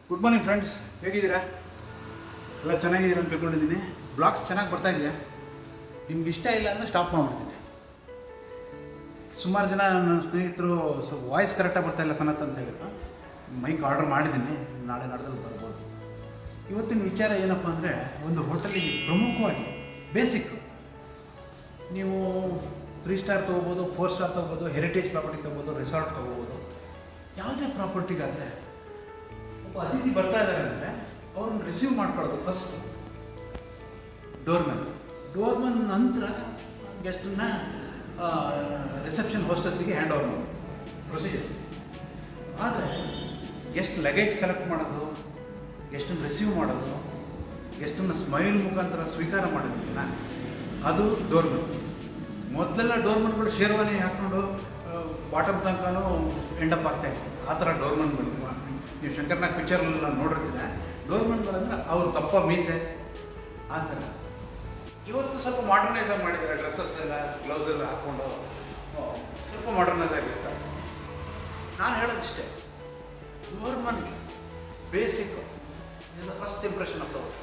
Good morning friends, ಹೇಗಿದ್ದೀರಾ? ಎಲ್ಲ ಚೆನ್ನಾಗಿದ್ದೀರಾ ಅಂತ ತಿಳ್ಕೊಂಡಿದ್ದೀನಿ. ಬ್ಲಾಗ್ಸ್ ಚೆನ್ನಾಗಿ ಬರ್ತಾ ಇದೆಯಾ? ನಿಮ್ಗೆ ಇಷ್ಟ ಇಲ್ಲ ಅಂದರೆ ಸ್ಟಾಪ್ ಮಾಡಿಬಿಡ್ತೀನಿ. ಸುಮಾರು ಜನ ನನ್ನ ಸ್ನೇಹಿತರು ಸ್ವಲ್ಪ ವಾಯ್ಸ್ ಕರೆಕ್ಟಾಗಿ ಬರ್ತಾಯಿಲ್ಲ ಸನತ್ ಅಂತ ಹೇಳಿದ್ರು. ಮೈಕ್ ಆರ್ಡರ್ ಮಾಡಿದ್ದೀನಿ, ನಾಳೆ ನಾಡ್ದಲ್ಲಿ ಬರ್ಬೋದು. ಇವತ್ತಿನ ವಿಚಾರ ಏನಪ್ಪ ಅಂದರೆ, ಒಂದು ಹೋಟೆಲಿಗೆ ಪ್ರಮುಖವಾಗಿ ಬೇಸಿಕ್ ನೀವು 3 ಸ್ಟಾರ್ ತೊಗೋಬೋದು, 4 ಸ್ಟಾರ್ ತೊಗೋಬೋದು, ಹೆರಿಟೇಜ್ ಪ್ರಾಪರ್ಟಿ ತೊಗೋಬೋದು, ರೆಸಾರ್ಟ್ ತೊಗೋಬೋದು. ಯಾವುದೇ ಪ್ರಾಪರ್ಟಿಗಾದರೆ ಒಬ್ಬ ಅತಿಥಿ ಬರ್ತಾ ಇದ್ದಾರೆ ಅಂದರೆ ಅವ್ರನ್ನ ರಿಸೀವ್ ಮಾಡ್ಕೊಳ್ಳೋದು ಫಸ್ಟು ಡೋರ್ಮನ್ ನಂತರ ಗೆಸ್ಟನ್ನ ರಿಸೆಪ್ಷನ್ ಹೋಸ್ಟೆಸ್ಸಿಗೆ ಹ್ಯಾಂಡ್ ಓವರ್ ಮಾಡೋದು ಪ್ರೊಸೀಜರ್. ಆದರೆ ಗೆಸ್ಟ್ ಲಗೇಜ್ ಕಲೆಕ್ಟ್ ಮಾಡೋದು, ಗೆಸ್ಟನ್ನು ರಿಸೀವ್ ಮಾಡೋದು, ಗೆಸ್ಟನ್ನು ಸ್ಮೈಲ್ ಮುಖಾಂತರ ಸ್ವೀಕಾರ ಮಾಡೋದಿಲ್ಲ, ಅದು ಡೋರ್ಮನ್. ಮೊದಲೆಲ್ಲ ಡೋರ್ಮನ್ಗಳು ಶೇರ್ವಾನಿ ಹಾಕ್ಕೊಂಡು ಬಾಟಮ್ ತನಕನೂ ಎಂಡಪ್ ಆಗ್ತಾಯಿತ್ತು. ಆ ಥರ ಡೋರ್ಮನ್ಗಳು ನೀವು ಶಂಕರ್ನಾಗ್ ಪಿಕ್ಚರ್ನೆಲ್ಲ ನೋಡಿರ್ತೀರ. ಡೋರ್ಮನ್ಗಳಂದ್ರೆ ಅವ್ರು ದಪ್ಪ ಮೀಸೆ ಆ ಥರ. ಇವತ್ತು ಸ್ವಲ್ಪ ಮಾಡರ್ನೈಸ್ ಆಗಿ ಮಾಡಿದ್ದಾರೆ. ಡ್ರೆಸ್ಸಸ್ ಎಲ್ಲ, ಗ್ಲೌಸ್ ಎಲ್ಲ ಹಾಕ್ಕೊಂಡು ಸ್ವಲ್ಪ ಮಾಡರ್ನೈಸ್ ಆಗಿರ್ತಾರೆ. ನಾನು ಹೇಳೋದಿಷ್ಟೇ, doorman basic is the first impression of the world.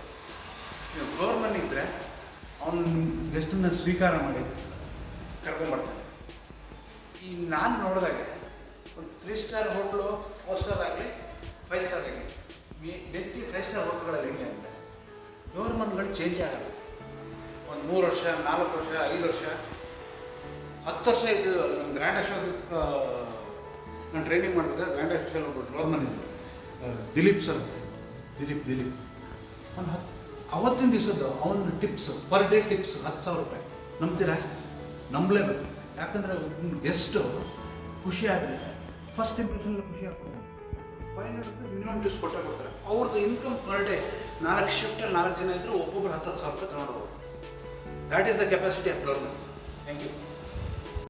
ನೀವು ಡೋರ್ಮನ್ ಇದ್ದರೆ ಅವನು ಗೆಸ್ಟನ್ನು ಸ್ವೀಕಾರ ಮಾಡಿ ಕರ್ಕೊಂಬರ್ತಾನೆ. ಈ ನಾನು ನೋಡಿದಾಗೆ ಒಂದು 3 ಸ್ಟಾರ್ ಹೋಟ್ಲು, 4 ಸ್ಟಾರ್ ಆಗಲಿ, 5 ಸ್ಟಾರ್ ಆಗಲಿ, ಬೇಸಿಕಲಿ 5 ಸ್ಟಾರ್ ಹೋಟ್ಲ್ಗಳಲ್ಲಿ ಹೆಂಗೆ ಅಂದರೆ ಡೋರ್ಮನ್ಗಳು ಚೇಂಜ್ ಆಗಲ್ಲ. ಒಂದು 3 ವರ್ಷ, 4 ವರ್ಷ, 5 ವರ್ಷ, 10 ವರ್ಷ ಇದು. ನಮ್ಮ ಗ್ರ್ಯಾಂಡ್ ಅಶೋಕ್ ನಾನು ಟ್ರೈನಿಂಗ್ ಮಾಡಬೇಕಾದ್ರೆ ಗ್ರ್ಯಾಂಡ್ ಅಶೋಕ್ ಒಬ್ಬರು ಡೋರ್ಮನ್ ಇದ್ದರು, ದಿಲೀಪ್ ಸರ್. ದಿಲೀಪ್ ಒಂದು ಅವತ್ತಿನ ದಿವಸದ್ದು ಅವನ ಟಿಪ್ಸ್, ಪರ್ ಡೇ ಟಿಪ್ಸ್ 10,000 ರೂಪಾಯಿ. ನಂಬ್ತೀರಾ? ನಂಬಲೇಬೇಕು. ಯಾಕಂದರೆ ಗೆಸ್ಟು ಖುಷಿ ಆದರೆ ಫಸ್ಟ್ ಇಂಪ್ರೆಷನ್ ಖುಷಿ ಆಗ್ತದೆ. 500 ರೂಪಾಯಿ ಮಿನಿಮಮ್ ಟಿಪ್ಸ್ ಕೊಡ್ತಾರೆ. ಅವ್ರದ್ದು ಇನ್ಕಮ್ ಪರ್ ಡೇ 4 ಶಿಫ್ಟಲ್ಲಿ 4 ಜನ ಇದ್ದರೂ ಒಬ್ಬೊಬ್ಬರು 10,000 ರೂಪಾಯಿ ತೊಗೊಂಡು ಹೋಗ್ಬೋದು. That is the capacity of doorman. Thank you.